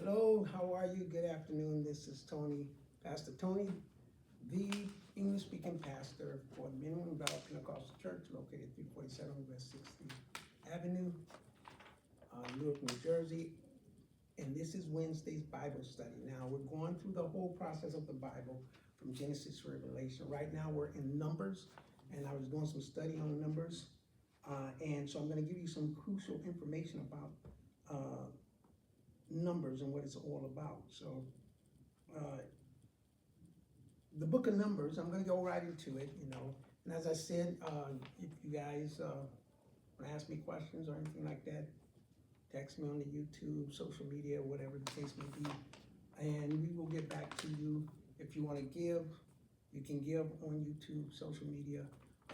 Hello, how are you? Good afternoon. This is Tony, Pastor Tony, the English-speaking pastor for the Minimum Valley Pentecostal Church located at 347 West 60th Avenue, Newark, New Jersey. And this is Wednesday's Bible study. Now, we're going through the whole process of the Bible from Genesis to Revelation. Right now, we're in Numbers, and I was doing some study on Numbers. And so I'm going to give you some crucial information about Numbers and what it's all about. So the book of Numbers, I'm going to go right into it, and as I said, if you guys want to ask me questions or anything like that, text me on the YouTube, social media, whatever the case may be, and we will get back to you. If you want to give, you can give on YouTube, social media,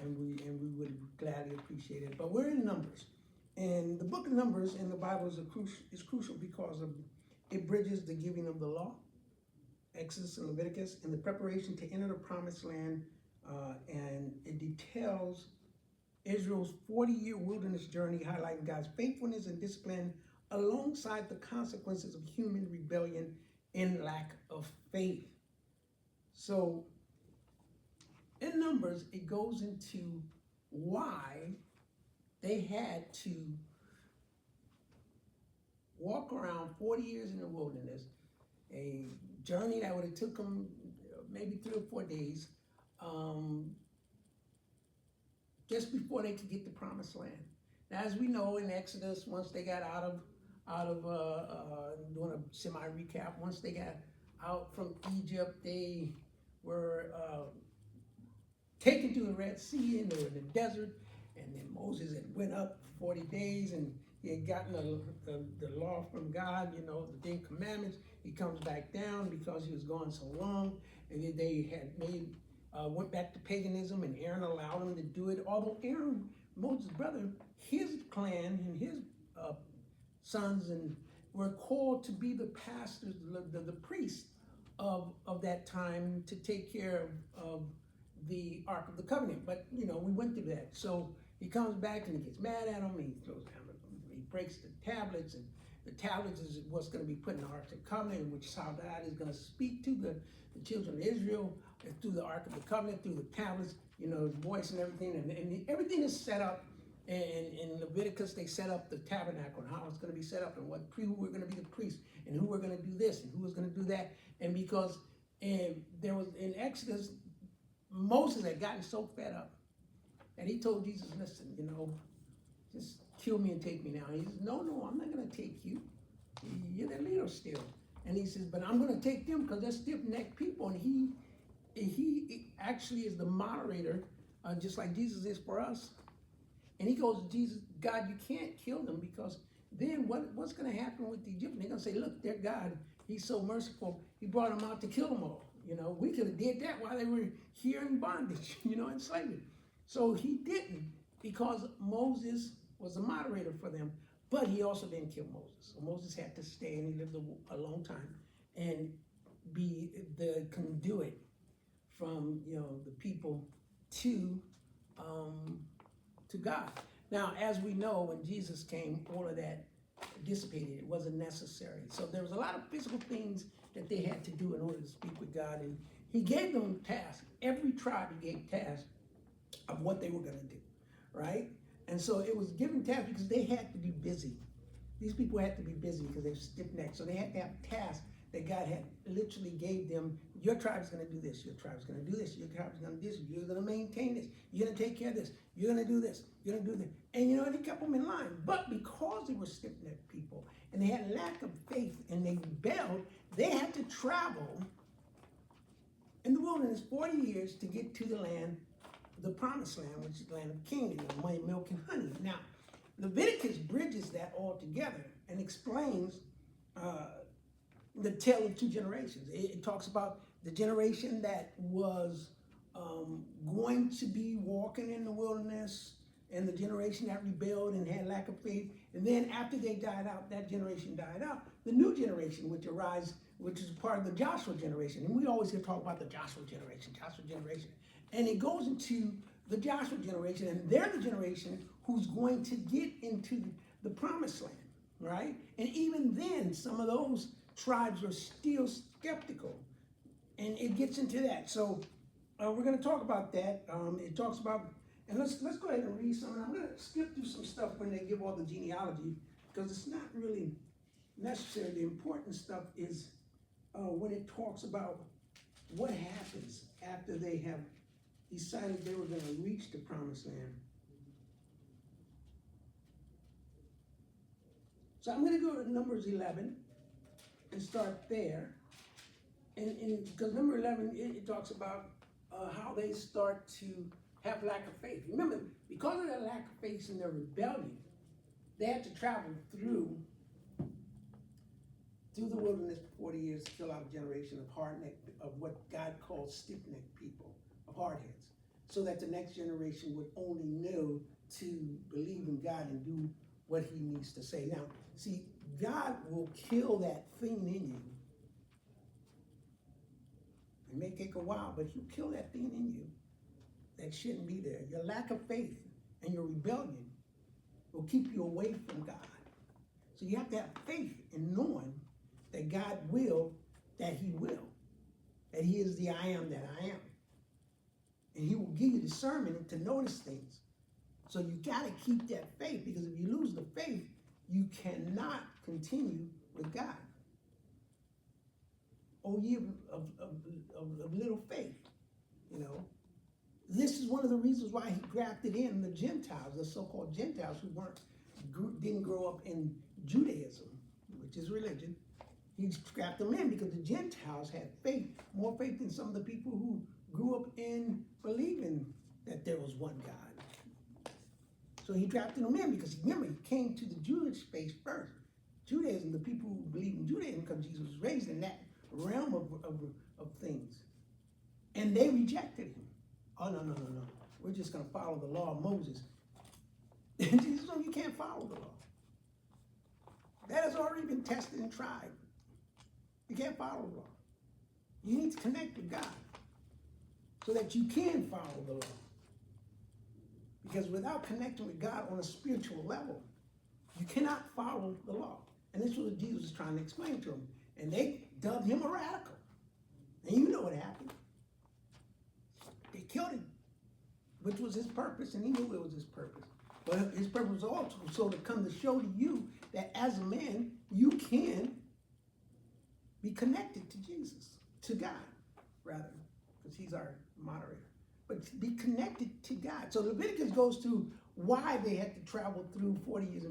and we would gladly appreciate it. But we're in Numbers. And the book of Numbers in the Bible is crucial because it bridges the giving of the law, Exodus and Leviticus, and the preparation to enter the promised land, and it details Israel's 40-year wilderness journey, highlighting God's faithfulness and discipline alongside the consequences of human rebellion and lack of faith. So in Numbers, it goes into why they had to walk around 40 years in the wilderness, a journey that would have took them maybe 3 or 4 days, just before they could get the promised land. Now, as we know in Exodus, once they got out of doing a semi-recap, once they got out from Egypt, they were taken to the Red Sea, and they were in the desert. And then Moses had went up 40 days, and he had gotten the law from God, the 10 commandments. He comes back down because he was gone so long, and then they had went back to paganism, and Aaron allowed him to do it. Although Aaron, Moses' brother, his clan and his sons were called to be the pastors, the priests of that time, to take care of the Ark of the Covenant. But we went through that. So he comes back and he gets mad at him, and he throws down, he breaks the tablets, and the tablets is what's going to be put in the Ark of the Covenant, in which how God is going to speak to the children of Israel through the Ark of the Covenant, through the tablets, his voice and everything, and everything is set up. And in Leviticus, they set up the tabernacle and how it's going to be set up, and who were going to be the priests, and who were going to do this, and who was going to do that. And because there was in Exodus, Moses had gotten so fed up, and he told Jesus, listen, just kill me and take me now. And he says, no, I'm not going to take you. You're the leader still. And he says, but I'm going to take them because they're stiff-necked people. And he actually is the moderator, just like Jesus is for us. And he goes, Jesus, God, you can't kill them, because then what's going to happen with the Egyptians? They're going to say, look, their God, he's so merciful. He brought them out to kill them all. We could have did that while they were here in bondage, in slavery. So he didn't, because Moses was the moderator for them, but he also didn't kill Moses. So Moses had to stay, and he lived a long time and be the conduit from, the people to God. Now, as we know, when Jesus came, all of that dissipated. It wasn't necessary. So there was a lot of physical things that they had to do in order to speak with God, and he gave them tasks. Every tribe he gave tasks of what they were going to do, right? And so it was given tasks because they had to be busy. These people had to be busy because they were stiff-necked. So they had to have tasks that God had literally gave them. Your tribe's going to do this. Your tribe's going to do this. Your tribe's going to do this. You're going to maintain this. You're going to take care of this. You're going to do this. You're going to do that. And and he kept them in line. But because they were stiff-necked people and they had lack of faith and they rebelled, they had to travel in the wilderness 40 years to get to the land, the promised land, which is the land of Canaan, money, milk, and honey. Now, Leviticus bridges that all together and explains the tale of 2 generations. It talks about the generation that was going to be walking in the wilderness, and the generation that rebelled and had lack of faith. And then after they died out, that generation died out. The new generation, which is part of the Joshua generation. And we always talk about the Joshua generation. And it goes into the Joshua generation, and they're the generation who's going to get into the promised land, right? And even then, some of those tribes are still skeptical. And it gets into that. So we're going to talk about that. It talks about, and let's go ahead and read some. And I'm going to skip through some stuff when they give all the genealogy, because it's not really necessary. The important stuff is when it talks about what happens after they have decided they were going to reach the promised land. So I'm going to go to Numbers 11 and start there. And because number 11, it talks about how they start to have lack of faith. Remember, because of that lack of faith in their rebellion, they had to travel through the wilderness for 40 years to kill out a generation of hard-necked, of what God calls stiff-necked people, of hardheads, so that the next generation would only know to believe in God and do what he needs to say. Now, see, God will kill that thing in you. It may take a while, but he'll kill that thing in you that shouldn't be there. Your lack of faith and your rebellion will keep you away from God. So you have to have faith in knowing that God will, that he is the I am that I am. And he will give you discernment to notice things. So you got to keep that faith, because if you lose the faith, you cannot continue with God. Oh, ye of little faith, you know. This is one of the reasons why he grafted in the Gentiles, the so-called Gentiles who didn't grow up in Judaism, which is religion. He grafted them in because the Gentiles had faith, more faith than some of the people who grew up in believing that there was one God. So he drafted them in because, remember, he came to the Jewish space first. Judaism, the people who believe in Judaism, because Jesus was raised in that realm of things. And they rejected him. Oh, no. We're just going to follow the law of Moses. And Jesus said, you can't follow the law. That has already been tested and tried. You can't follow the law. You need to connect with God so that you can follow the law. Because without connecting with God on a spiritual level, you cannot follow the law. And this was what Jesus was trying to explain to them. And they dubbed him a radical. And you know what happened. They killed him, which was his purpose, and he knew it was his purpose. But his purpose was also so to come to show to you that as a man, you can be connected to Jesus, to God, rather, because he's our moderator. But be connected to God. So Leviticus goes to why they had to travel through 40 years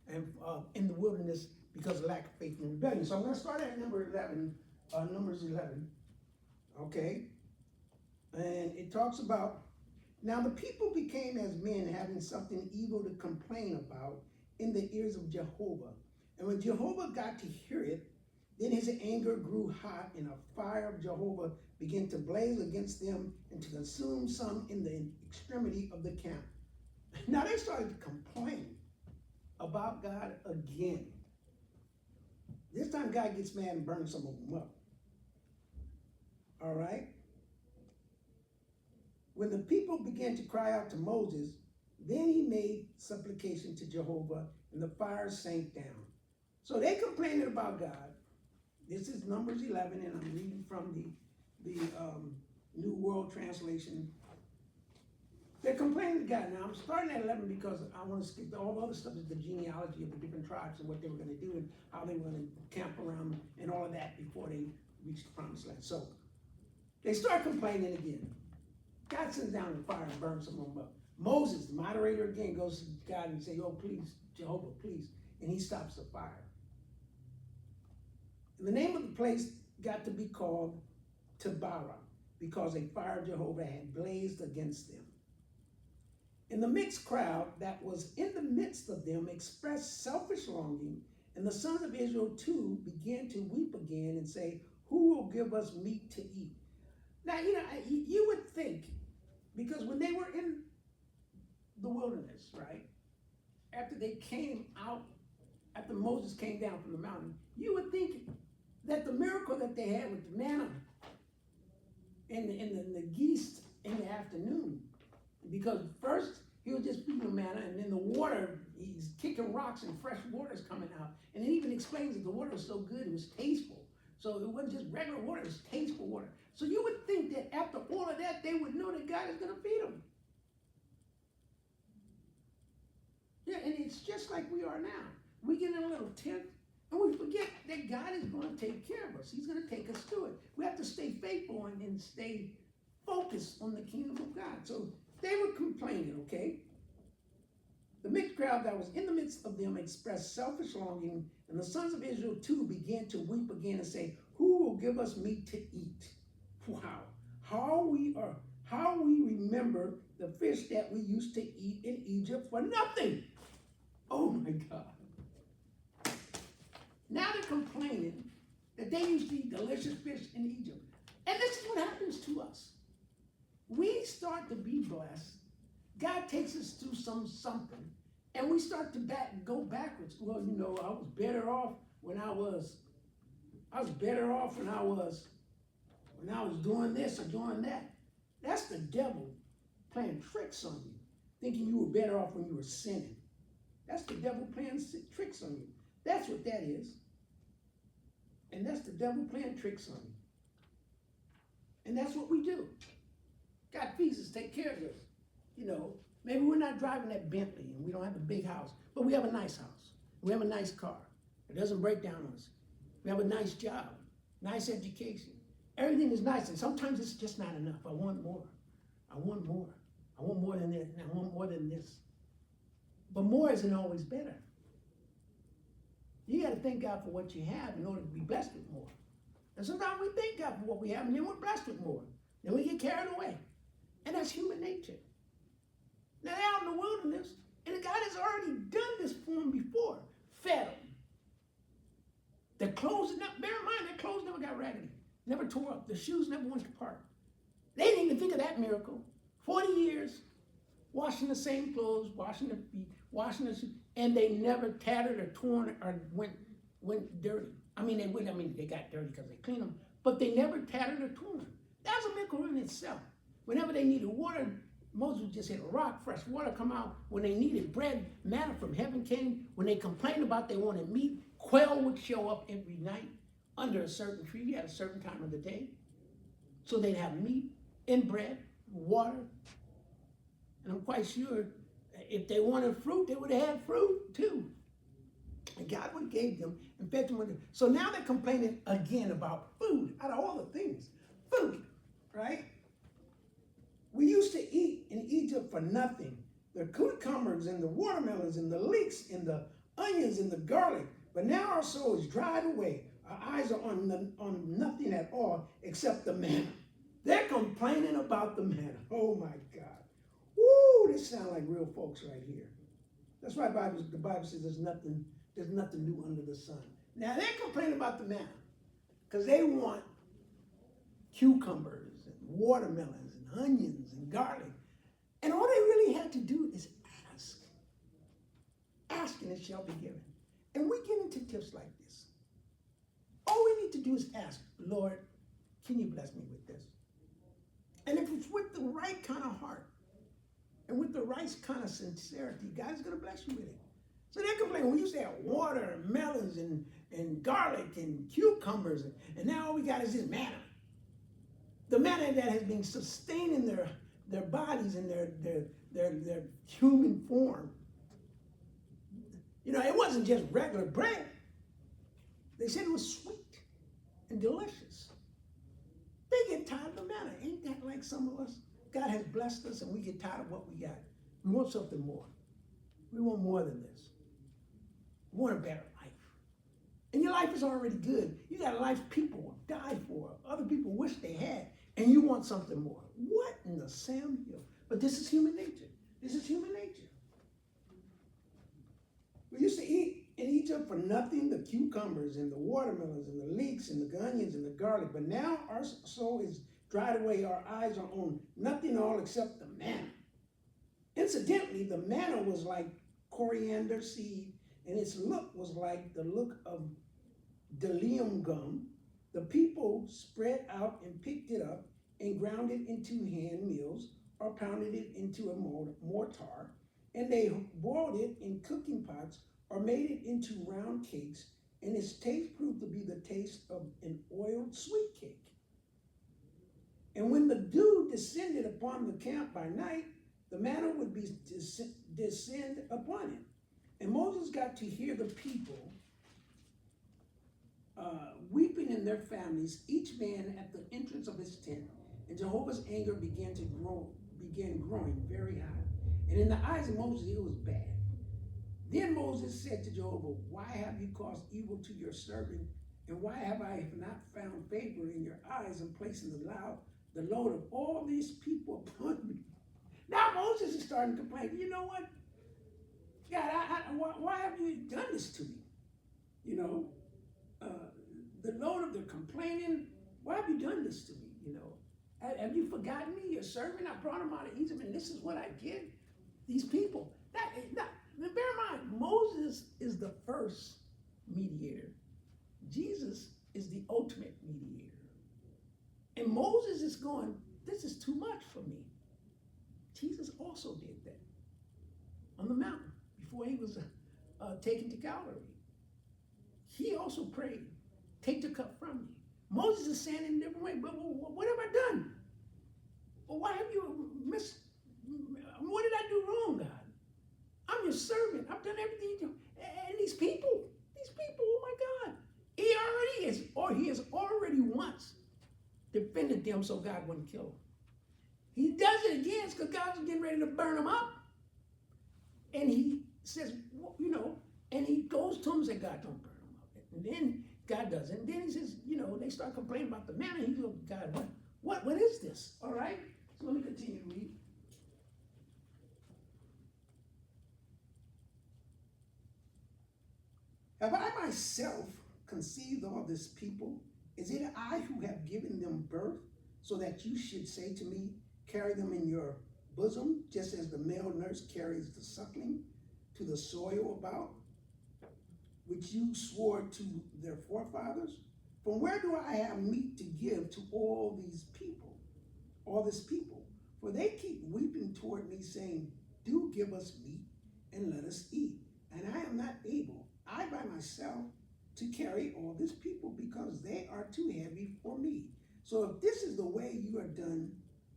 and in the wilderness because of lack of faith and rebellion. So I'm going to start at Numbers 11. Okay? And it talks about, now the people became as men, having something evil to complain about in the ears of Jehovah. And when Jehovah got to hear it, then his anger grew hot, and a fire of Jehovah began to blaze against them and to consume some in the extremity of the camp. Now they started to complain about God again. This time God gets mad and burns some of them up. All right? When the people began to cry out to Moses, then he made supplication to Jehovah, and the fire sank down. So they complained about God. This is Numbers 11, and I'm reading from the New World Translation. They're complaining to God. Now, I'm starting at 11 because I want to skip all the other stuff, is the genealogy of the different tribes and what they were going to do and how they were going to camp around and all of that before they reached the promised land. So they start complaining again. God sends down the fire and burns some of them up. Moses, the moderator, again goes to God and says, oh, please, Jehovah, please. And he stops the fire. And the name of the place got to be called Taberah, because a fire of Jehovah had blazed against them. And the mixed crowd that was in the midst of them expressed selfish longing, and the sons of Israel too began to weep again and say, who will give us meat to eat? Now, you would think, because when they were in the wilderness, right, after they came out, after Moses came down from the mountain, you would think that the miracle that they had with the manna and the geese in the afternoon, because first he was just feeding them manna, and then the water, he's kicking rocks and fresh water's coming out, and it even explains that the water was so good, it was tasteful. So it wasn't just regular water, it was tasteful water. So you would think that after all of that, they would know that God is going to feed them. Yeah, and it's just like we are now. We get in a little tent, and we forget that God is going to take care of us. He's going to take us through it. We have to stay faithful and stay focused on the kingdom of God. So they were complaining, okay? The mixed crowd that was in the midst of them expressed selfish longing, and the sons of Israel too began to weep again and say, "Who will give us meat to eat?" Wow. How we remember the fish that we used to eat in Egypt for nothing. Oh my God. Now they're complaining that they used to eat delicious fish in Egypt. And this is what happens to us. We start to be blessed. God takes us through something, and we start to go backwards. Well, you know, I was better off when I was doing this or doing that. That's the devil playing tricks on you, thinking you were better off when you were sinning. That's the devil playing tricks on you. That's what that is. And that's the devil playing tricks on you. And that's what we do. God feeds us, take care of us. You know, maybe we're not driving that Bentley and we don't have a big house, but we have a nice house. We have a nice car. It doesn't break down on us. We have a nice job, nice education. Everything is nice, and sometimes it's just not enough. I want more. I want more. I want more than this, and I want more than this. But more isn't always better. You got to thank God for what you have in order to be blessed with more. And sometimes we thank God for what we have, and then we're blessed with more. Then we get carried away. And that's human nature. Now they're out in the wilderness, and God has already done this for them before. Fed them. Their clothes, bear in mind, their clothes never got raggedy, never tore up. Their shoes never went apart. They didn't even think of that miracle. 40 years, washing the same clothes, washing their feet, washing their shoes, and they never tattered or torn or went dirty. They got dirty because they cleaned them, but they never tattered or torn. That's a miracle in itself. Whenever they needed water, Moses would just hit a rock, fresh water come out. When they needed bread, manna from heaven came. When they complained about they wanted meat, quail would show up every night under a certain tree at a certain time of the day. So they'd have meat and bread, water. And I'm quite sure if they wanted fruit, they would have had fruit too. And God would have gave them and fed them with it. So now they're complaining again about food, out of all the things. Food, right? We used to eat in Egypt for nothing. The cucumbers and the watermelons and the leeks and the onions and the garlic. But now our soul is dried away. Our eyes are on nothing at all except the manna. They're complaining about the manna. Oh my God. Woo, this sounds like real folks right here. That's why the Bible says there's nothing new under the sun. Now they're complaining about the manna because they want cucumbers and watermelons and onions and garlic. And all they really had to do is ask. Ask and it shall be given. And we get into tips like this. All we need to do is ask, Lord, can you bless me with this? And if it's with the right kind of heart and with the right kind of sincerity, God's going to bless you with it. So they're complaining, we used to have water and melons and garlic and cucumbers, and now all we got is this manna. The manna that has been sustaining their bodies and their human form. You know, it wasn't just regular bread. They said it was sweet and delicious. They get tired of the manna. Ain't that like some of us? God has blessed us and we get tired of what we got. We want something more. We want more than this. We want a better life. And your life is already good. You got a life people died for. Other people wish they had. And you want something more. What in the Sam Hill? But this is human nature. This is human nature. We used to eat in Egypt for nothing the cucumbers and the watermelons and the leeks and the onions and the garlic. But now our soul is dried away. Our eyes are on nothing all except the manna. Incidentally, the manna was like coriander seed, and its look was like the look of bdellium gum. The people spread out and picked it up and ground it into hand mills or pounded it into a mortar, and they boiled it in cooking pots or made it into round cakes and its taste proved to be the taste of an oiled sweet cake. And when the dew descended upon the camp by night, the manna would be descend upon it. And Moses got to hear the people weeping in their families, each man at the entrance of his tent. And Jehovah's anger began growing very hot. And in the eyes of Moses, it was bad. Then Moses said to Jehovah, why have you caused evil to your servant? And why have I not found favor in your eyes in placing the load of all these people upon me? Now Moses is starting to complain. You know what? God, why have you done this to me? You know, the load of the complaining, why have you done this to me? You know, have you forgotten me, your servant? I brought him out of Egypt, and this is what I get these people. Now, bear in mind, Moses is the first mediator. Jesus is the ultimate mediator. And Moses is going, this is too much for me. Jesus also did that on the mountain before he was taken to Calvary. He also prayed, take the cup from me. Moses is saying in a different way, but what have I done? Well, why have you what did I do wrong, God? I'm your servant. I've done everything you do. And these people, oh my God. He has already once defended them so God wouldn't kill them. He does it again because God's getting ready to burn them up. And he says, you know, and he goes to him and says, God, don't burn them up. And then God does it. And then he says, you know, they start complaining about the manna. He goes, God, what is this? All right? So let me continue to read. Have I myself conceived all this people? Is it I who have given them birth, so that you should say to me, carry them in your bosom, just as the male nurse carries the suckling to the soil about, which you swore to their forefathers? From where do I have meat to give to all this people? For they keep weeping toward me, saying, do give us meat and let us eat. And I am not able, I by myself, to carry all this people, because they are too heavy for me. So if this is the way you are doing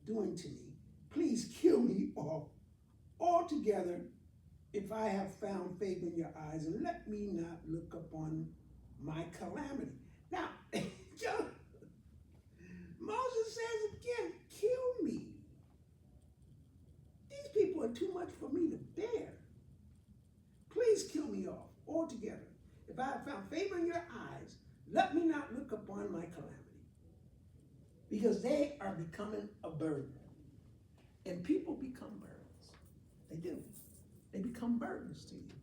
to me, please kill me off altogether if I have found favor in your eyes, and let me not look upon my calamity. Now, Moses says again, kill me. These people are too much for me to bear. Please kill me off altogether. If I have found favor in your eyes, let me not look upon my calamity. Because they are becoming a burden. And people become burdens. They do. They become burdens to you.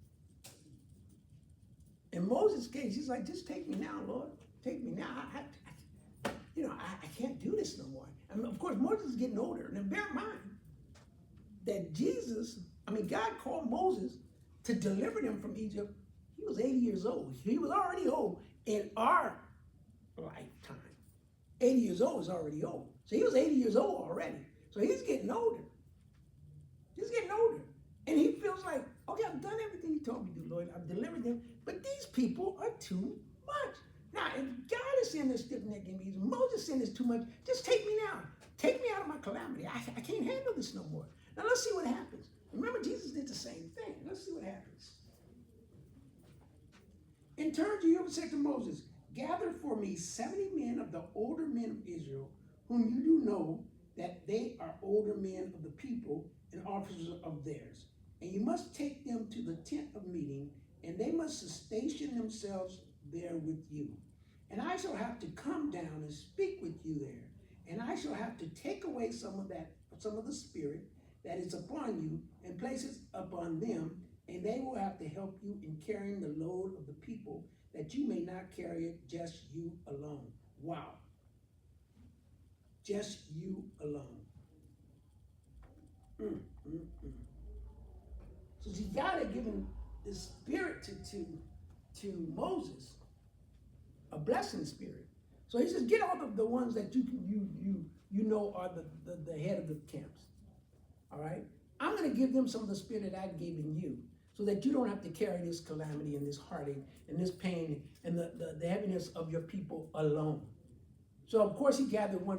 In Moses' case, he's like, just take me now, Lord. Take me now. I can't do this no more. And of course, Moses is getting older. Now, bear in mind that God called Moses to deliver them from Egypt. He was 80 years old. He was already old in our lifetime. 80 years old is already old. So he was 80 years old already. So he's getting older. He's getting older. And he feels like, okay, I've done everything you told me to do, Lord. I've delivered them. But these people are too much. Now, if God is saying this stiff-necked me, Moses saying this too much, just take me now. Take me out of my calamity. I can't handle this no more. Now, let's see what happens. Remember, Jesus did the same thing. Let's see what happens. In turn, Jehovah said to Moses, gather for me 70 men of the older men of Israel, whom you do know that they are older men of the people and officers of theirs. And you must take them to the tent of meeting, and they must station themselves there with you. And I shall have to come down and speak with you there. And I shall have to take away some of the spirit that is upon you and place it upon them, and they will have to help you in carrying the load of the people, that you may not carry it just you alone. Wow. Just you alone. So see, God had given the spirit to Moses, a blessing spirit. So he says, get all of the ones that you know are the head of the camps. All right? I'm going to give them some of the spirit that I've given you. so that you don't have to carry this calamity and this heartache and this pain and the heaviness of your people alone. So of course he gathered one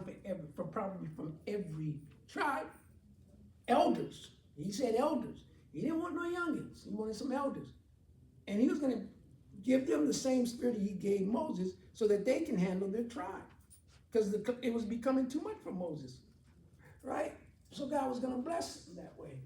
for probably from every tribe, elders. He said elders. He didn't want no youngins. He wanted some elders. And he was going to give them the same spirit he gave Moses so that they can handle their tribe. Because it was becoming too much for Moses, right? So God was going to bless him that way.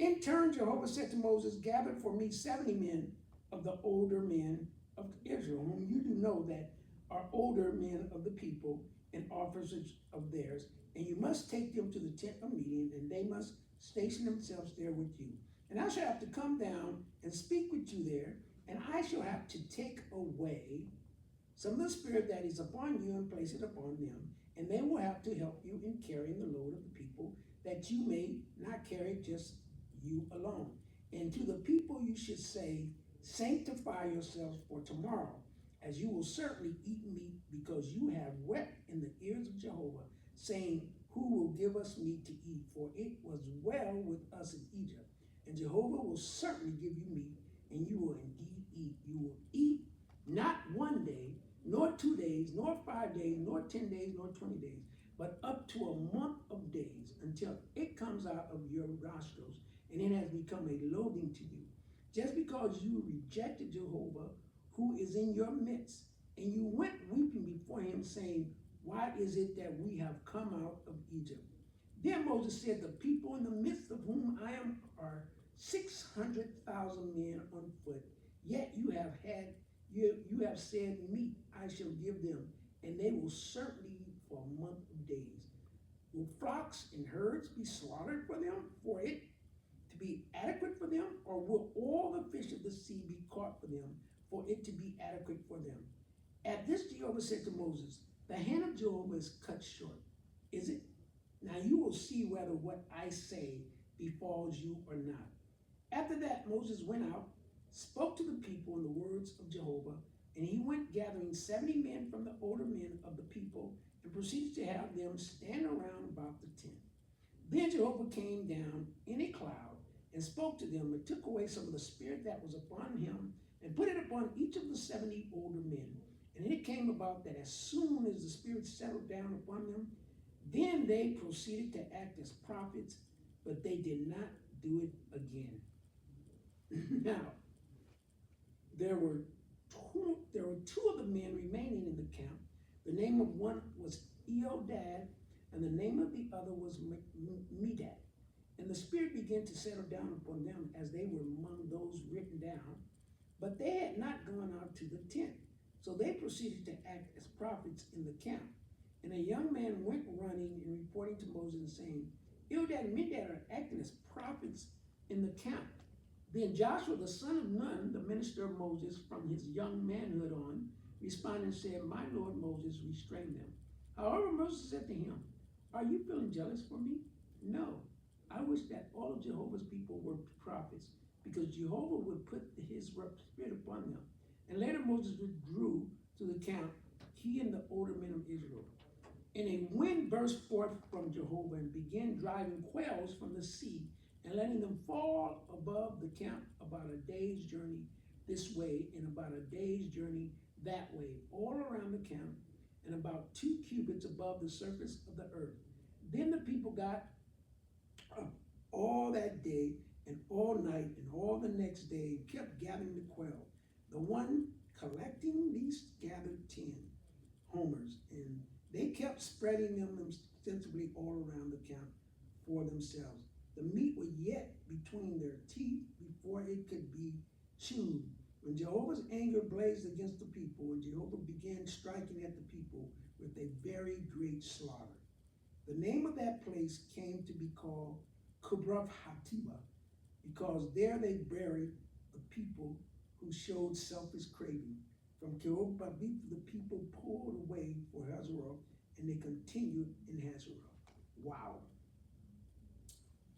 In turn, Jehovah said to Moses, gather for me 70 men of the older men of Israel, whom you do know that are older men of the people and officers of theirs, and you must take them to the tent of meeting, and they must station themselves there with you. And I shall have to come down and speak with you there, and I shall have to take away some of the spirit that is upon you and place it upon them, and they will have to help you in carrying the load of the people, that you may not carry just you alone. And to the people you should say, sanctify yourselves for tomorrow, as you will certainly eat meat, because you have wept in the ears of Jehovah, saying, who will give us meat to eat? For it was well with us in Egypt. And Jehovah will certainly give you meat, and you will indeed eat. You will eat not 1 day, nor 2 days, nor 5 days, nor 10 days, nor 20 days, but up to a month of days, until it comes out of your nostrils, and it has become a loathing to you. Just because you rejected Jehovah, who is in your midst, and you went weeping before him, saying, why is it that we have come out of Egypt? Then Moses said, the people in the midst of whom I am are 600,000 men on foot. Yet you have said, meat I shall give them, and they will certainly eat for a month of days. Will flocks and herds be slaughtered for them, for it to be adequate for them? Or will all the fish of the sea be caught for them, for it to be adequate for them? At this Jehovah said to Moses, the hand of Jehovah is cut short, is it? Now you will see whether what I say befalls you or not. After that, Moses went out, spoke to the people in the words of Jehovah, and he went gathering 70 men from the older men of the people, and proceeded to have them stand around about the tent. Then Jehovah came down in a cloud and spoke to them, and took away some of the spirit that was upon him, and put it upon each of the 70 older men. And it came about that as soon as the spirit settled down upon them, then they proceeded to act as prophets, but they did not do it again. Now, there were two of the men remaining in the camp. The name of one was Eldad, and the name of the other was Medad. And the spirit began to settle down upon them as they were among those written down, but they had not gone out to the tent. So they proceeded to act as prophets in the camp. And a young man went running and reporting to Moses, saying, Eldad and Medad are acting as prophets in the camp. Then Joshua, the son of Nun, the minister of Moses, from his young manhood on, responded and said, my Lord Moses, restrain them. However, Moses said to him, are you feeling jealous for me? No, I wish that all of Jehovah's people were prophets, because Jehovah would put his spirit upon them. And later Moses withdrew to the camp, he and the older men of Israel. And a wind burst forth from Jehovah and began driving quails from the sea and letting them fall above the camp about a day's journey this way and about a day's journey that way, all around the camp, and about 2 cubits above the surface of the earth. Then the people got up all that day and all night and all the next day, and kept gathering the quail. The one collecting these gathered 10 homers, and they kept spreading them extensively all around the camp for themselves. The meat was yet between their teeth before it could be chewed. When Jehovah's anger blazed against the people, and Jehovah began striking at the people with a very great slaughter. The name of that place came to be called Kibroth Hattaavah, because there they buried the people who showed selfish craving. From Kibroth the people pulled away for Hazeroth, and they continued in Hazeroth. Wow.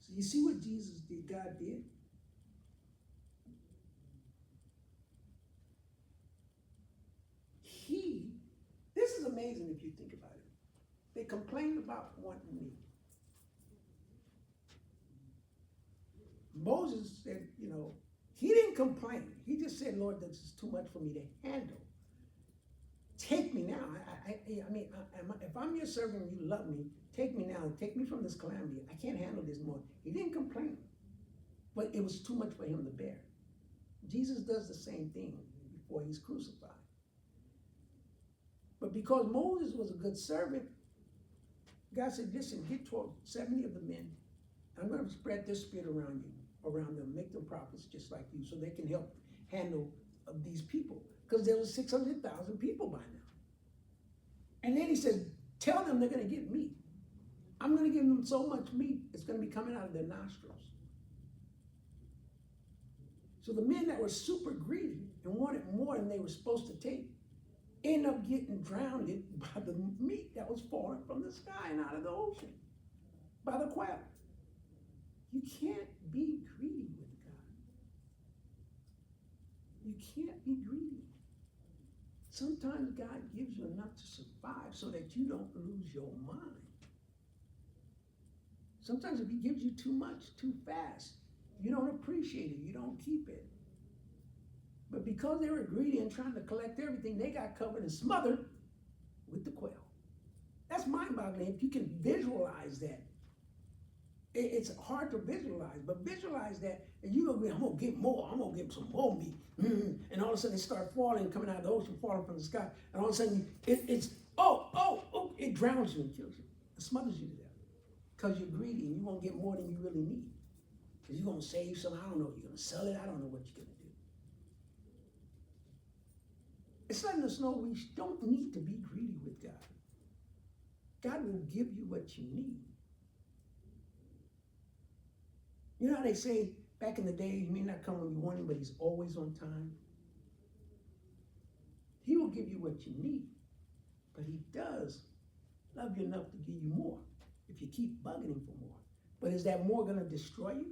So you see what Jesus did, God did? This is amazing if you think about it. They complained about wanting meat. Moses said, he didn't complain. He just said, Lord, this is too much for me to handle. Take me now. If I'm your servant and you love me, take me now. Take me from this calamity. I can't handle this more. He didn't complain, but it was too much for him to bear. Jesus does the same thing before he's crucified. But because Moses was a good servant, God said, listen, get 70 of the men. I'm going to spread this spirit around them, make them prophets just like you, so they can help handle these people. Because there was 600,000 people by now. And then he says, tell them they're going to get meat. I'm going to give them so much meat, it's going to be coming out of their nostrils. So the men that were super greedy and wanted more than they were supposed to take, end up getting drowned by the meat that was falling from the sky and out of the ocean, by the quail. You can't be greedy with God. You can't be greedy. Sometimes God gives you enough to survive so that you don't lose your mind. Sometimes if he gives you too much, too fast, you don't appreciate it, you don't keep it. But because they were greedy and trying to collect everything, they got covered and smothered with the quail. That's mind-boggling if you can visualize that. It's hard to visualize, but visualize that, and you're going to be, I'm going to get more, I'm going to get some more meat. And all of a sudden they start falling, coming out of the ocean, falling from the sky. And all of a sudden it drowns you and kills you. It smothers you to death. Because you're greedy and you won't get more than you really need. Because you're going to save some, I don't know, you're going to sell it, I don't know what you're going to do. It's letting us know we don't need to be greedy with God. God will give you what you need. You know how they say back in the day, he may not come when you want him, but he's always on time. He will give you what you need, but he does love you enough to give you more if you keep bugging him for more. But is that more going to destroy you?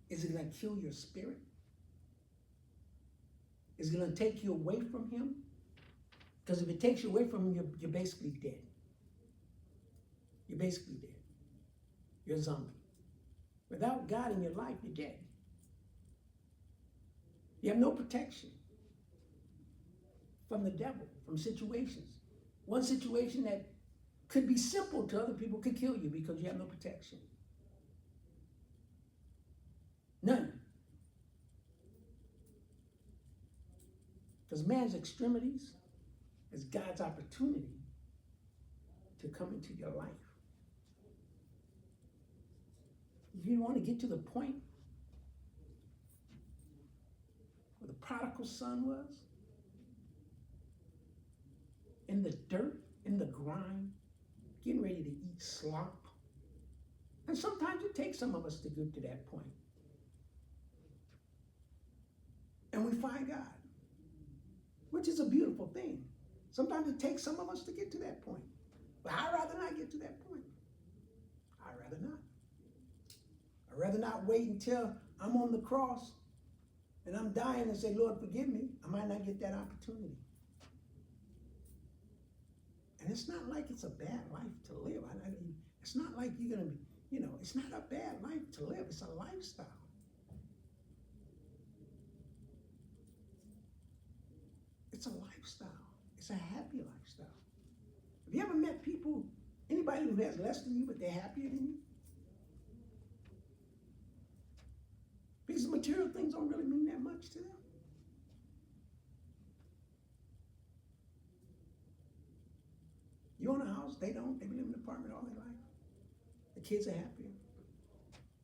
Is it going to kill your spirit? Is it going to take you away from him? Because if it takes you away from him, you're basically dead. You're basically dead. You're a zombie. Without God in your life, you're dead. You have no protection from the devil, from situations. One situation that could be simple to other people could kill you because you have no protection. None. Because man's extremities is God's opportunity to come into your life. If you want to get to the point where the prodigal son was, in the dirt, in the grime, getting ready to eat slop. And sometimes it takes some of us to get to that point. And we find God, which is a beautiful thing. Sometimes it takes some of us to get to that point. But I'd rather not get to that point. I'd rather not. I'd rather not wait until I'm on the cross and I'm dying and say, Lord, forgive me. I might not get that opportunity. And it's not like it's a bad life to live. I mean, it's not like you're going to be, it's not a bad life to live. It's a lifestyle. It's a lifestyle. It's a happy lifestyle. Have you ever met people, anybody who has less than you, but they're happier than you? Because material things don't really mean that much to them. You own a house, they don't. They live in an apartment all their life. The kids are happier.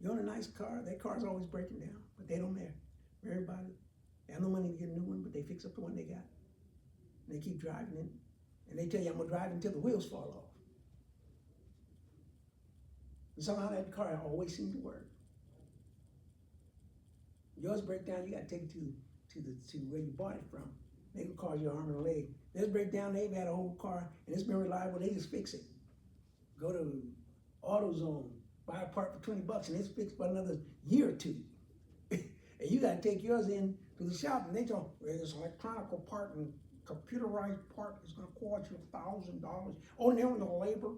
You own a nice car, their car's always breaking down, but they don't care. Everybody, they have no money to get a new one, but they fix up the one they got. And they keep driving it. And they tell you, I'm going to drive until the wheels fall off. And somehow that car always seems to work. Yours break down, you got to take it to where you bought it from. They can cause you an arm and a leg. Theirs break down, they've had a whole car, and it's been reliable, they just fix it. Go to AutoZone, buy a part for $20, and it's fixed for another year or two. And you got to take yours in to the shop, and they tell you, this electronic part and computerized part is going to cost you $1,000. Oh, and they're on the labor,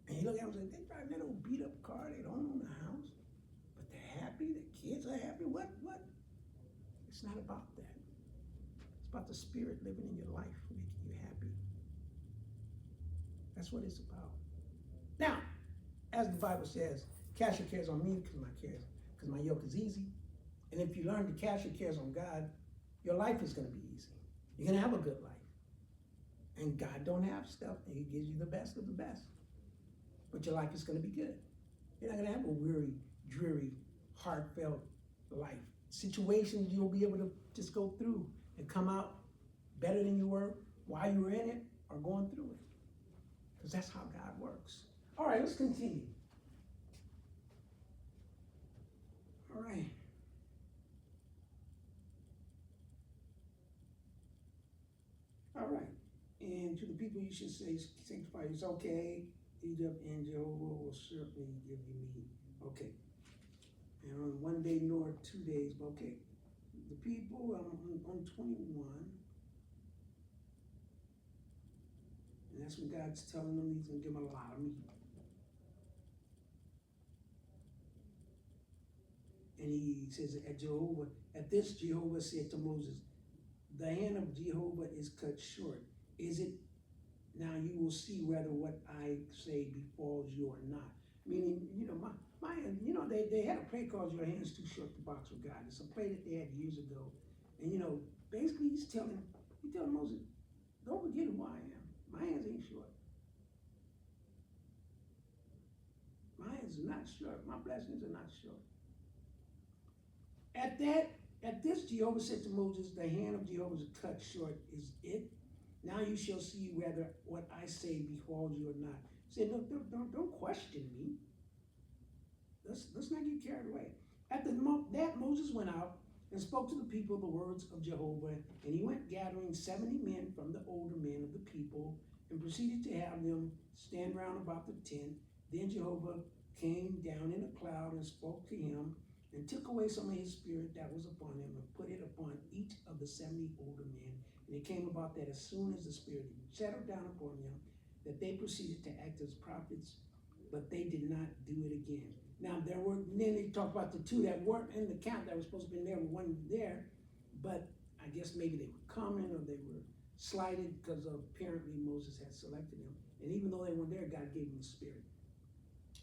And you look at them and say, they driving that old beat up car, they don't own a house, but they're happy, the kids are happy. What? It's not about that. It's about the Spirit living in your life, making you happy. That's what it's about. Now, as the Bible says, cast your cares on me because my yoke is easy. And if you learn to cast your cares on God, your life is going to be easy. You're going to have a good life. And God don't have stuff, and He gives you the best of the best. But your life is going to be good. You're not going to have a weary, dreary, heartfelt life. Situations you'll be able to just go through and come out better than you were while you were in it or going through it. Because that's how God works. All right, let's continue. All right. All right. And to the people you should say, sanctify yourself. Okay, Egypt and Jehovah will certainly give you meat. Okay. And on one day nor 2 days, okay. The people on 21, and that's when God's telling them He's going to give them a lot of meat. And He says at this Jehovah said to Moses, the hand of Jehovah is cut short. Is it? Now you will see whether what I say befalls you or not. Meaning, my they had a play called Your Hand's Too Short to Box with God. It's a play that they had years ago. And basically he's telling Moses, don't forget who I am. My hands ain't short. My hands are not short. My blessings are not short. At this Jehovah said to Moses, the hand of Jehovah is cut short. Is it? Now you shall see whether what I say befalls you or not. He said, don't question me. Let's not get carried away. That Moses went out and spoke to the people the words of Jehovah, and he went gathering 70 men from the older men of the people, and proceeded to have them stand round about the tent. Then Jehovah came down in a cloud and spoke to him, and took away some of his spirit that was upon him, and put it upon each of the 70 older men. And it came about that as soon as the Spirit settled down upon them, that they proceeded to act as prophets, but they did not do it again. Now then they talk about the two that weren't in the camp that were supposed to be there, one there, but I guess maybe they were coming or they were slighted because apparently Moses had selected them. And even though they weren't there, God gave them the Spirit.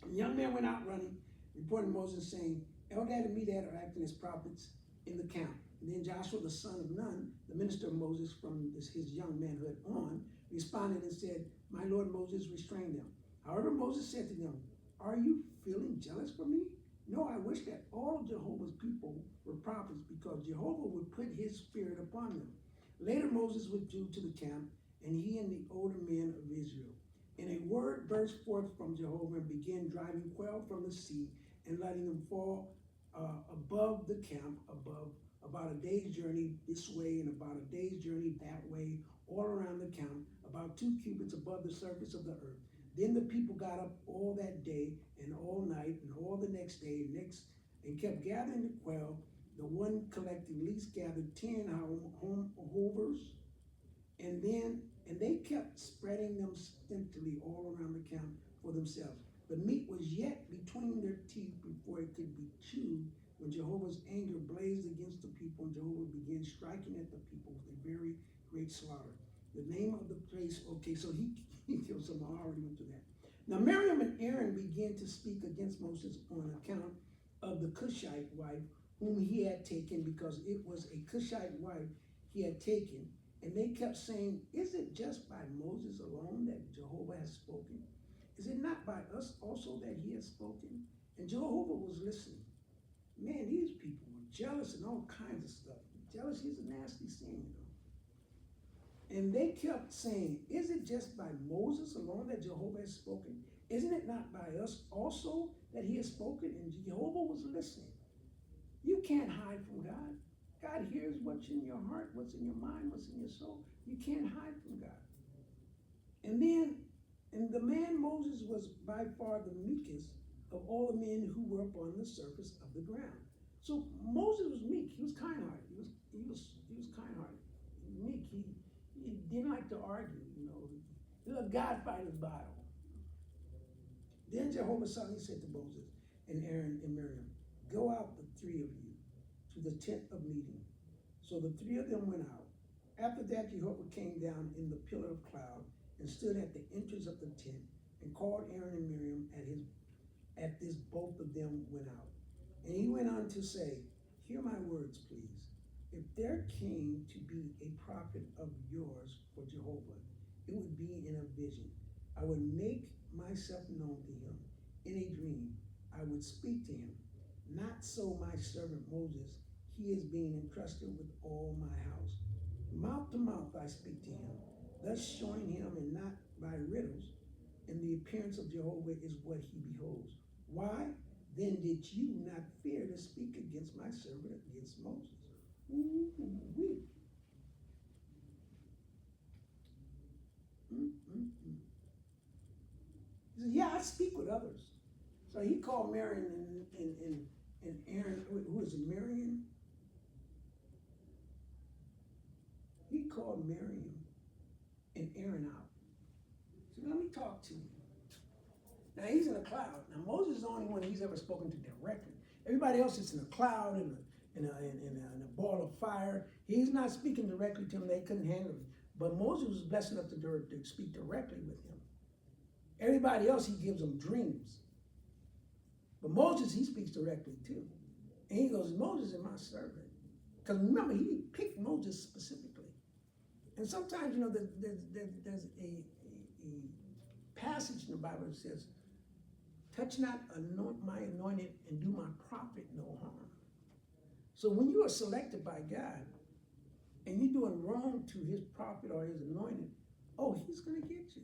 And the young man went out running, reporting Moses, saying, Eldad and Medad are acting as prophets in the camp. And then Joshua, the son of Nun, the minister of Moses from his young manhood on, responded and said, my Lord Moses, restrain them. However, Moses said to them, are you feeling jealous for me? No, I wish that all of Jehovah's people were prophets, because Jehovah would put his spirit upon them. Later Moses withdrew to the camp, and he and the older men of Israel. And a word burst forth from Jehovah and began driving quail from the sea and letting them fall above the camp, about a day's journey this way and about a day's journey that way, all around the camp, about 2 cubits above the surface of the earth. Then the people got up all that day and all night and all the next day and kept gathering the quail. The one collecting least gathered 10 hovers, and they kept spreading them stintily all around the camp for themselves. The meat was yet between their teeth before it could be chewed, when Jehovah's anger blazed against the people, and Jehovah began striking at the people with a very great slaughter. The name of the place, okay, so he killed some. I already went through that. Now Miriam and Aaron began to speak against Moses on account of the Cushite wife whom he had taken, because it was a Cushite wife he had taken. And they kept saying, is it just by Moses alone that Jehovah has spoken? Is it not by us also that he has spoken? And Jehovah was listening. Man, these people were jealous and all kinds of stuff. Jealousy is a nasty sin, And they kept saying, is it just by Moses alone that Jehovah has spoken? Isn't it not by us also that he has spoken? And Jehovah was listening. You can't hide from God. God hears what's in your heart, what's in your mind, what's in your soul. You can't hide from God. And the man Moses was by far the meekest of all the men who were upon the surface of the ground. So Moses was meek. He was kind-hearted. He was kind-hearted. He was meek. He didn't like to argue. He was a God-fighter's battle. Then Jehovah suddenly said to Moses and Aaron and Miriam, go out, the three of you, to the tent of meeting. So the three of them went out. After that, Jehovah came down in the pillar of cloud and stood at the entrance of the tent and called Aaron and Miriam. At this, both of them went out. And he went on to say, hear my words, please. If there came to be a prophet of yours for Jehovah, it would be in a vision. I would make myself known to him in a dream. I would speak to him. Not so my servant Moses. He is being entrusted with all my house. Mouth to mouth I speak to him, thus showing him, and not by riddles. And the appearance of Jehovah is what he beholds. Why? Then did you not fear to speak against my servant, against Moses? Ooh-wee. He said, yeah, I speak with others. So he called Miriam and Aaron, who is it, Miriam? He called Miriam and Aaron out. So let me talk to you. Now he's in a cloud. Now Moses is the only one he's ever spoken to directly. Everybody else is in a cloud, in a ball of fire. He's not speaking directly to him. They couldn't handle it. But Moses was blessed enough to speak directly with him. Everybody else, he gives them dreams. But Moses, he speaks directly too. And he goes, Moses is my servant. Because remember, he picked Moses specifically. And sometimes, there's a passage in the Bible that says, touch not my anointed and do my prophet no harm. So when you are selected by God and you're doing wrong to his prophet or his anointed, he's going to get you.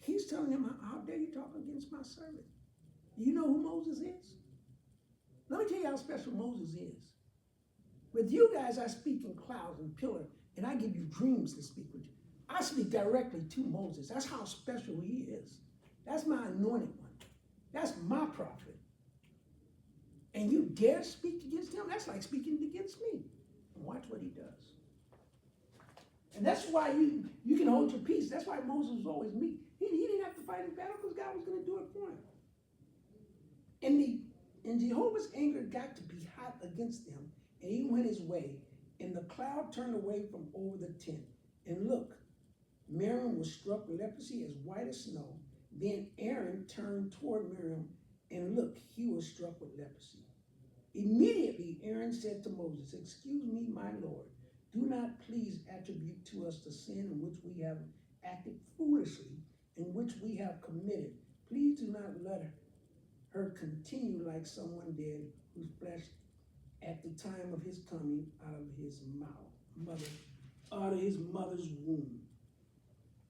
He's telling him, how dare you talk against my servant? You know who Moses is? Let me tell you how special Moses is. With you guys, I speak in clouds and pillar, and I give you dreams to speak with you. I speak directly to Moses. That's how special he is. That's my anointed one. That's my prophet. And you dare speak against him? That's like speaking against me. And watch what he does. And that's why you can hold your peace. That's why Moses was always meek. He didn't have to fight in battle because God was going to do it for him. And Jehovah's anger got to be hot against them, and he went his way, and the cloud turned away from over the tent. And look, Miriam was struck with leprosy as white as snow. Then Aaron turned toward Miriam, and look, he was struck with leprosy. Immediately Aaron said to Moses, excuse me, my Lord, do not please attribute to us the sin in which we have acted foolishly, in which we have committed. Please do not let her continue like someone dead, whose flesh at the time of his coming out of his mother's womb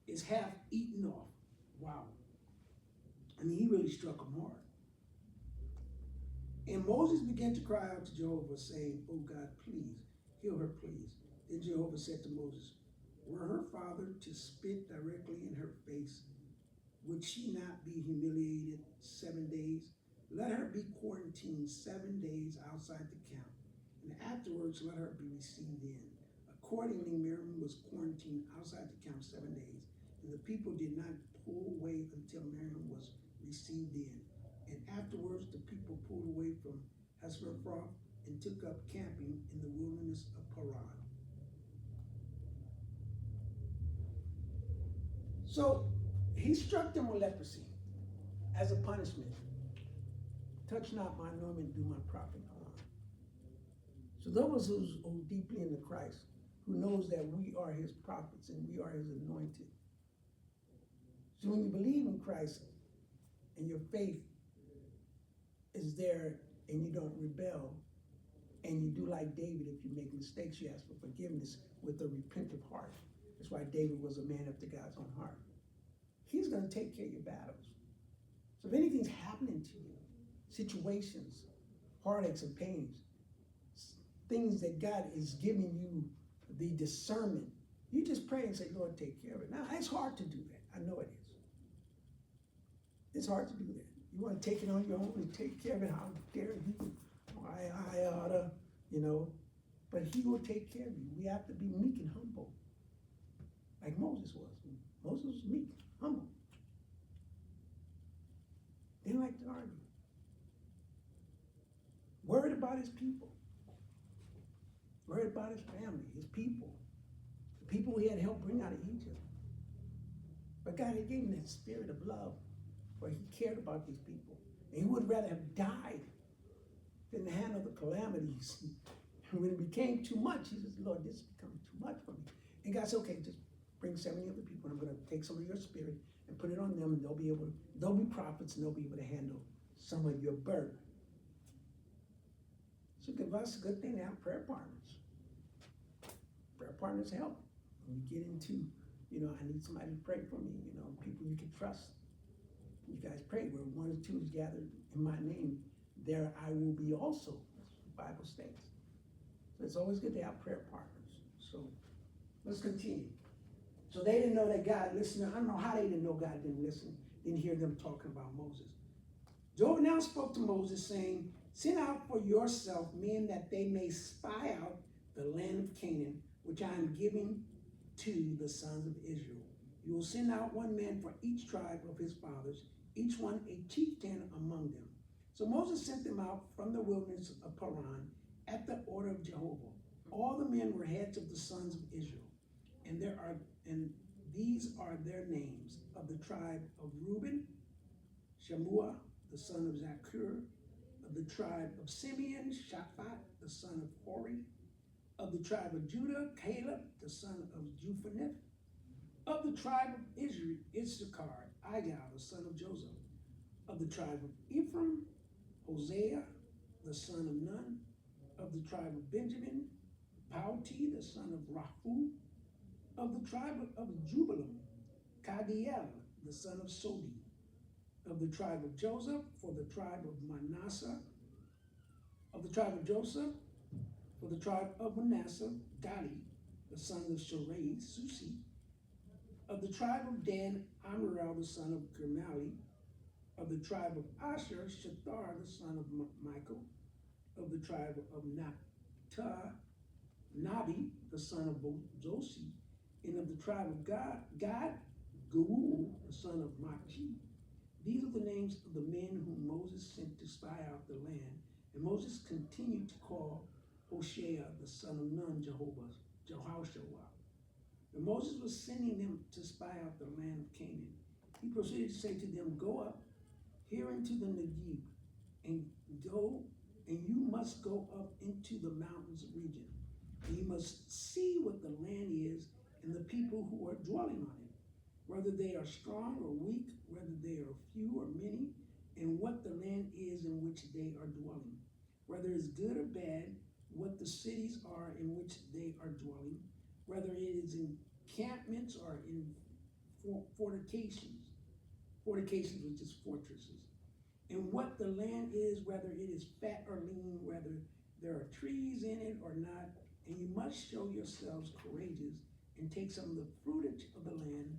is half eaten off. Wow. I mean, he really struck him hard. And Moses began to cry out to Jehovah, saying, oh God, please, heal her, please. Then Jehovah said to Moses, were her father to spit directly in her face, would she not be humiliated 7 days? Let her be quarantined 7 days outside the camp, and afterwards let her be received in. Accordingly, Miriam was quarantined outside the camp 7 days, and the people did not pull away until Miriam was received in. And afterwards, the people pulled away from Hesperoth and took up camping in the wilderness of Paran. So he struck them with leprosy as a punishment. Touch not my anointed, do my prophet no harm. So those who are deeply into Christ, who knows that we are his prophets and we are his anointed. So when you believe in Christ and your faith is there and you don't rebel, and you do like David, if you make mistakes, you ask for forgiveness with a repentant heart. That's why David was a man after God's own heart. He's going to take care of your battles. So if anything's happening to you, situations, heartaches and pains, things that God is giving you the discernment, you just pray and say, Lord, take care of it. Now, it's hard to do that. I know it is. It's hard to do that. You want to take it on your own and take care of it. How dare you? I oughta, but he will take care of you. We have to be meek and humble, like Moses was. Moses was meek, humble. He didn't like to argue. Worried about his people. Worried about his family, his people. The people he had helped bring out of Egypt. But God had given him that spirit of love where he cared about these people. And he would rather have died than to handle the calamities. And when it became too much, he says, Lord, this is becoming too much for me. And God said, okay, just bring 70 other people, and I'm going to take some of your spirit and put it on them, and they'll be prophets, and they'll be able to handle some of your burden. So give us a good thing to have prayer partners. Prayer partners help. When you get into, I need somebody to pray for me, people you can trust. You guys pray where one or two is gathered in my name, there I will be also, as the Bible states. So it's always good to have prayer partners. So let's continue. So they didn't know that God listened. I don't know how they didn't know God didn't listen, didn't hear them talking about Moses. Job now spoke to Moses, saying, send out for yourself men that they may spy out the land of Canaan, which I am giving to the sons of Israel. You will send out one man for each tribe of his fathers, each one a chieftain among them. So Moses sent them out from the wilderness of Paran at the order of Jehovah. All the men were heads of the sons of Israel, and these are their names: of the tribe of Reuben, Shammua, the son of Zakur; of the tribe of Simeon, Shaphat, the son of Hori; of the tribe of Judah, Caleb, the son of Jephunneh; of the tribe of Israel, Issachar, Igal, the son of Joseph; of the tribe of Ephraim, Hosea, the son of Nun; of the tribe of Benjamin, Pauti, the son of Raphu; of the tribe of Jubilam, Kadiel, the son of Sodi; of the tribe of Joseph, for the tribe of Manasseh; of the tribe of Joseph, for the tribe of Manasseh, Gadi, the son of Sharai, Susi; of the tribe of Dan, Amariel, the son of Germali; of the tribe of Asher, Shethar, the son of Michael; of the tribe of Naphtali, Nabi, the son of Zosi; and of the tribe of Gad, Geuel, the son of Machi. These are the names of the men whom Moses sent to spy out the land. And Moses continued to call Hoshea, the son of Nun, Jehoshua. And Moses was sending them to spy out the land of Canaan. He proceeded to say to them, go up here into the Negev, and you must go up into the mountains region. And you must see what the land is and the people who are dwelling on it, whether they are strong or weak, whether they are few or many, and what the land is in which they are dwelling, whether it's good or bad, what the cities are in which they are dwelling, whether it is encampments or in fortifications, which is fortresses, and what the land is, whether it is fat or lean, whether there are trees in it or not, and you must show yourselves courageous and take some of the fruitage of the land.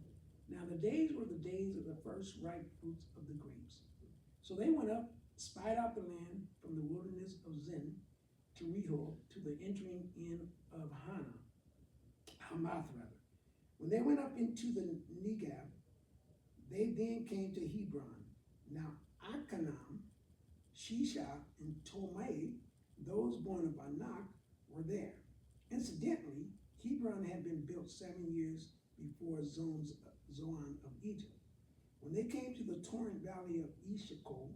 Now the days were the days of the first ripe fruits of the grapes. So they went up, spied out the land from the wilderness of Zin to Rehob, to the entering in of Hamath rather. When they went up into the Negev, they then came to Hebron. Now Akanam, Shisha, and Tomei, those born of Anak, were there. Incidentally, Hebron had been built 7 years before Zoan of Egypt. When they came to the torrent valley of Eshcol,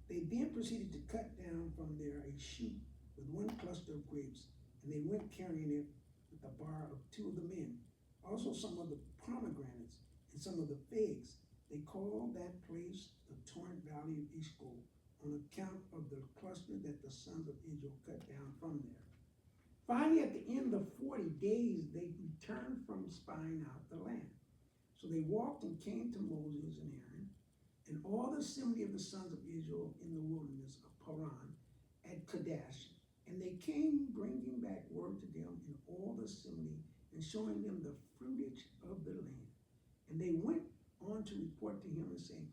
they then proceeded to cut down from there a shoot with one cluster of grapes, and they went carrying it with the bar of 2 of the men. Also some of the pomegranates and some of the figs. They called that place the torrent valley of Eshcol on account of the cluster that the sons of Israel cut down from there. Finally, at the end of 40 days, they returned from spying out the land. So they walked and came to Moses and Aaron and all the assembly of the sons of Israel in the wilderness of Paran at Kadesh. And they came bringing back word to them in all the assembly and showing them the fruitage of the land. And they went on to report to him and saying,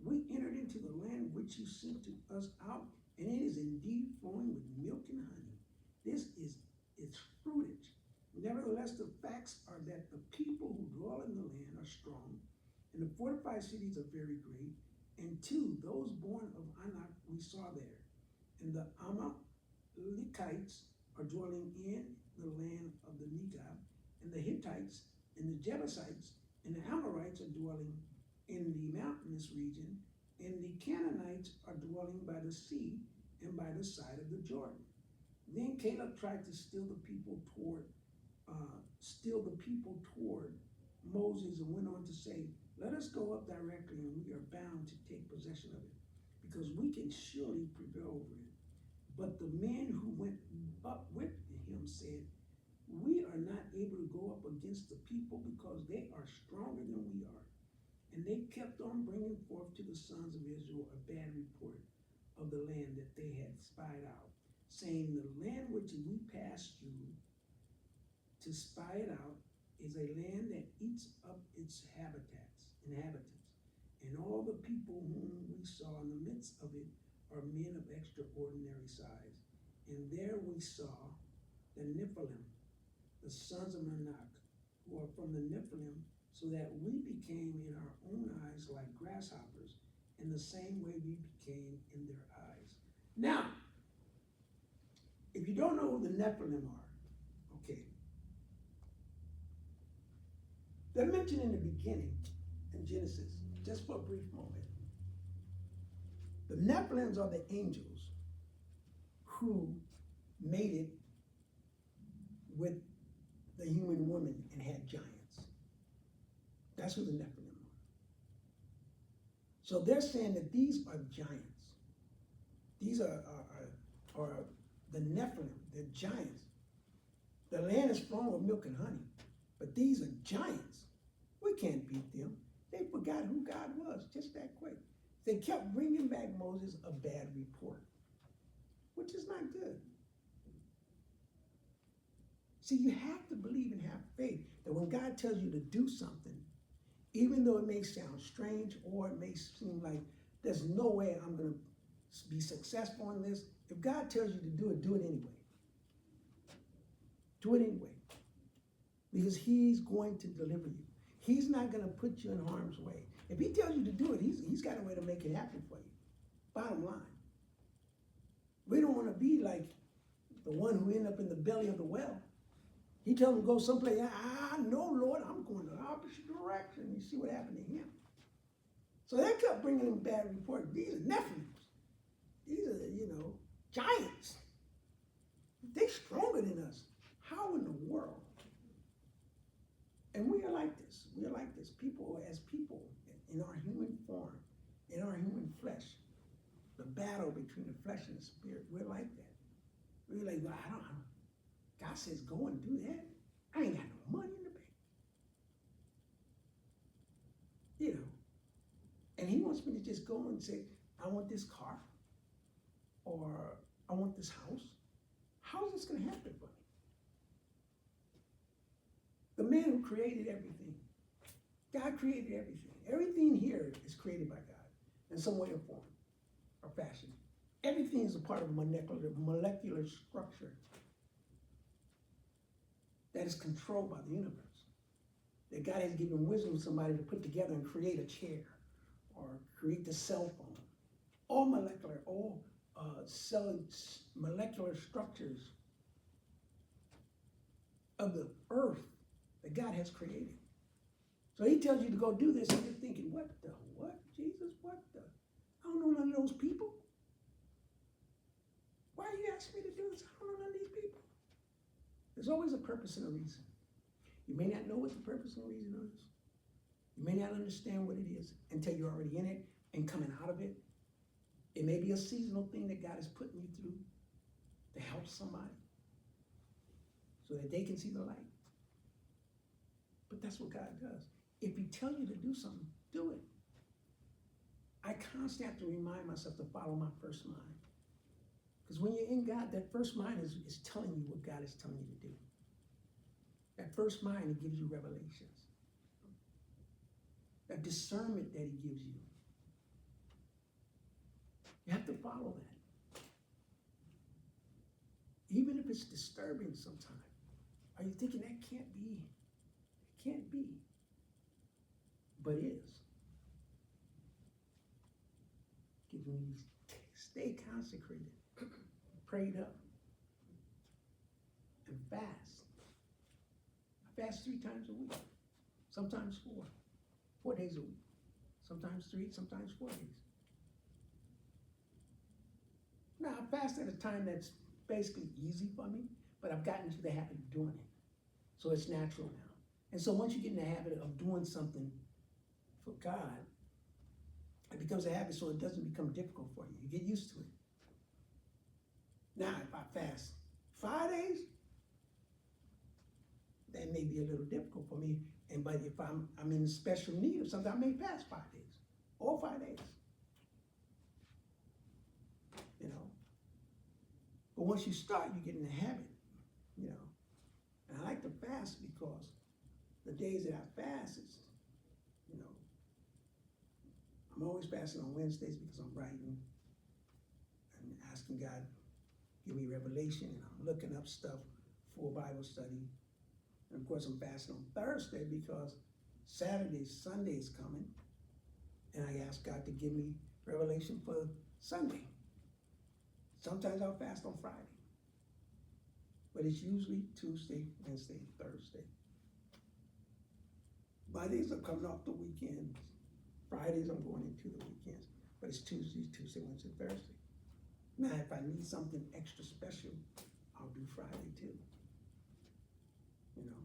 we entered into the land which you sent to us out, and it is indeed flowing with milk and honey. This is its fruitage. Nevertheless, the facts are that the people who dwell in the land are strong, and the fortified cities are very great, And 2, those born of Anak we saw there. And the Amalekites are dwelling in the land of the Negeb, and the Hittites and the Jebusites and the Amorites are dwelling in the mountainous region, and the Canaanites are dwelling by the sea and by the side of the Jordan. Then Caleb tried to steal the people toward Moses, and went on to say, "Let us go up directly, and we are bound to take possession of it, because we can surely prevail over it." But the men who went up with him said, "We are not able to go up against the people, because they are stronger than we are." And they kept on bringing forth to the sons of Israel a bad report of the land that they had spied out, saying, "The land which we passed through to spy it out is a land that eats up its inhabitants, and all the people whom we saw in the midst of it are men of extraordinary size. And there we saw the Nephilim, the sons of Anak, who are from the Nephilim, so that we became in our own eyes like grasshoppers, in the same way we became in their eyes." Now, if you don't know who the Nephilim are, okay, they're mentioned in the beginning in Genesis, just for a brief moment. The Nephilims are the angels who mated with the human woman and had giants. That's who the Nephilim are. So they're saying that these are giants. These are the Nephilim, they're giants. The land is flowing with milk and honey, but these are giants. We can't beat them. They forgot who God was just that quick. They kept bringing back Moses a bad report, which is not good. See, you have to believe and have faith that when God tells you to do something, even though it may sound strange or it may seem like there's no way I'm going to be successful in this, if God tells you to do it anyway. Do it anyway. Because he's going to deliver you. He's not going to put you in harm's way. If he tells you to do it, he's got a way to make it happen for you. Bottom line. We don't want to be like the one who ended up in the belly of the well. He tells him to go someplace. "I know, Lord, I'm going the opposite direction." You see what happened to him. So they kept bringing him bad reports. These are Nephilims. These are, giants. They're stronger than us. How in the world? And we are like this. We are like this. People, as people, in our human form, in our human flesh, the battle between the flesh and the spirit, we're like that. We're like, "Well, I don't know. God says go and do that. I ain't got no money in the bank." And he wants me to just go and say, "I want this car," or "I want this house." How is this going to happen for me? The man who created everything. God created everything. Everything here is created by God in some way or form or fashion. Everything is a part of a molecular structure that is controlled by the universe. That God has given wisdom to somebody to put together and create a chair or create the cell phone. All molecular, all molecular structures of the earth that God has created. So he tells you to go do this, and you're thinking, what, Jesus, what the? I don't know none of those people. Why are you asking me to do this? I don't know none of these people. There's always a purpose and a reason. You may not know what the purpose and the reason is. You may not understand what it is until you're already in it and coming out of it. It may be a seasonal thing that God is putting you through to help somebody so that they can see the light. But that's what God does. If he tells you to do something, do it. I constantly have to remind myself to follow my first mind. Because when you're in God, that first mind is telling you what God is telling you to do. That first mind, it gives you revelations. That discernment that he gives you. You have to follow that. Even if it's disturbing sometimes. Are you thinking that can't be? It can't be. But it is. is when you stay consecrated, prayed up, and fast. I fast 3 times a week, sometimes 4 days a week, sometimes 3, sometimes 4 days. Now, I fast at a time that's basically easy for me, but I've gotten into the habit of doing it. So it's natural now. And so once you get in the habit of doing something for God, it becomes a habit so it doesn't become difficult for you. You get used to it. Now, if I fast 5 days, that may be a little difficult for me. But if I'm in special need of something, I may fast 5 days or 5 days. You know. But once you start, you get in the habit, you know. And I like to fast because the days that I fast is, you know, I'm always fasting on Wednesdays because I'm writing and asking God, give me revelation, and I'm looking up stuff for Bible study. And of course, I'm fasting on Thursday because Sunday is coming, and I ask God to give me revelation for Sunday. Sometimes I'll fast on Friday, but it's usually Tuesday, Wednesday, Thursday. Mondays I'm coming off the weekends. Fridays I'm going into the weekends, but it's Tuesday, Wednesday, Thursday. Now, if I need something extra special, I'll do Friday too. You know,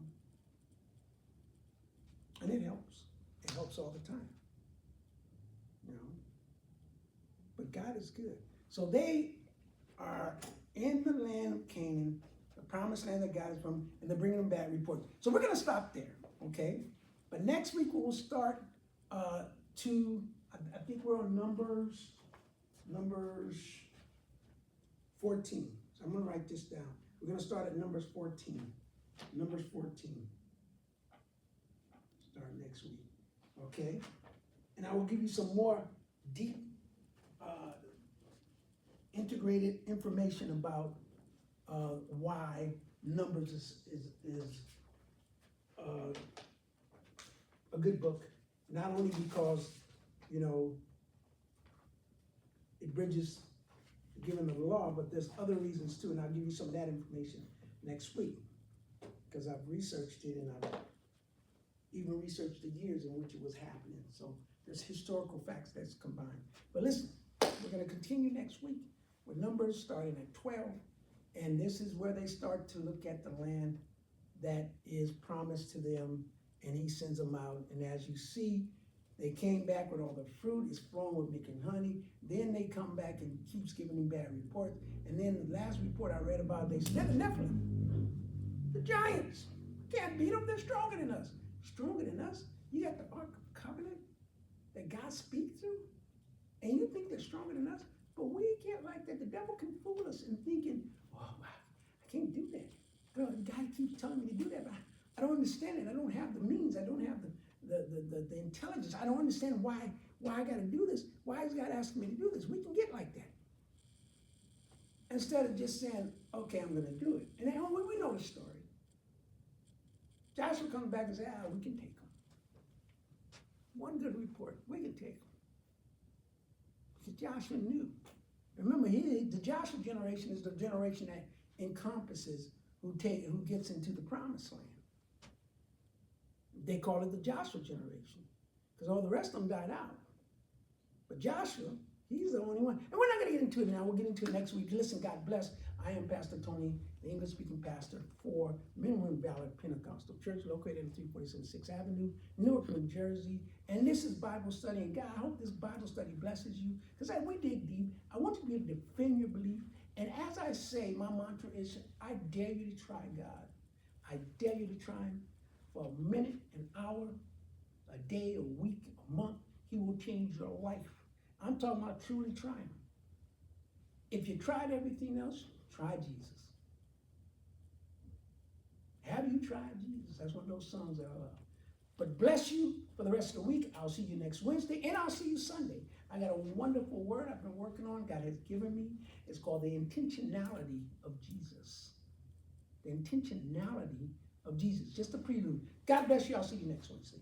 and it helps. It helps all the time. You know, but God is good. So they are in the land of Canaan, the promised land that God is from, and they're bringing them back reports. So we're going to stop there, okay? But next week we'll start I think we're on Numbers 14. So I'm going to write this down. We're going to start at Numbers 14. Numbers 14. Start next week, okay? And I will give you some more deep, integrated information about why Numbers is a good book. Not only because, you know, it bridges the giving of the law, but there's other reasons too, and I'll give you some of that information next week, because I've researched it and I've even researched the years in which it was happening. So there's historical facts that's combined. But listen, we're going to continue next week with Numbers starting at 12, and this is where they start to look at the land that is promised to them, and he sends them out. And as you see, they came back with all the fruit, it's flowing with milk and honey. Then they come back and keeps giving them bad reports. And then the last report I read about, they said the Nephilim, the giants, can't beat them, they're stronger than us. Stronger than us? You got the Ark of Covenant that God speaks through, and you think they're stronger than us? But we get like that. The devil can fool us in thinking, oh, I can't do that. God keeps telling me to do that, but I don't understand it. I don't have the means. I don't have the intelligence. I don't understand why I got to do this. Why is God asking me to do this? We can get like that. Instead of just saying, okay, I'm going to do it. And then we know the story. Joshua comes back and says, we can take them. One good report, we can take them. Because Joshua knew. Remember, the Joshua generation is the generation that encompasses who gets into the promised land. They call it the Joshua generation, because all the rest of them died out. But Joshua, he's the only one. And we're not going to get into it now. We'll get into it next week. Listen, God bless. I am Pastor Tony, the English-speaking pastor for Minimum Valley Pentecostal Church, located at 347 6th Avenue, Newark, New Jersey. And this is Bible study. And God, I hope this Bible study blesses you, because as we dig deep, I want you to be able to defend your belief. And as I say, my mantra is, I dare you to try God. I dare you to try Him for a minute, an hour, a day, a week, a month. He will change your life. I'm talking about truly trying. If you tried everything else, try Jesus. Have you tried Jesus? That's one of those songs that I love. But bless you for the rest of the week. I'll see you next Wednesday, and I'll see you Sunday. I got a wonderful word I've been working on, God has given me. It's called the intentionality of Jesus. The intentionality of Jesus. Just a prelude. God bless you. I'll see you next Wednesday.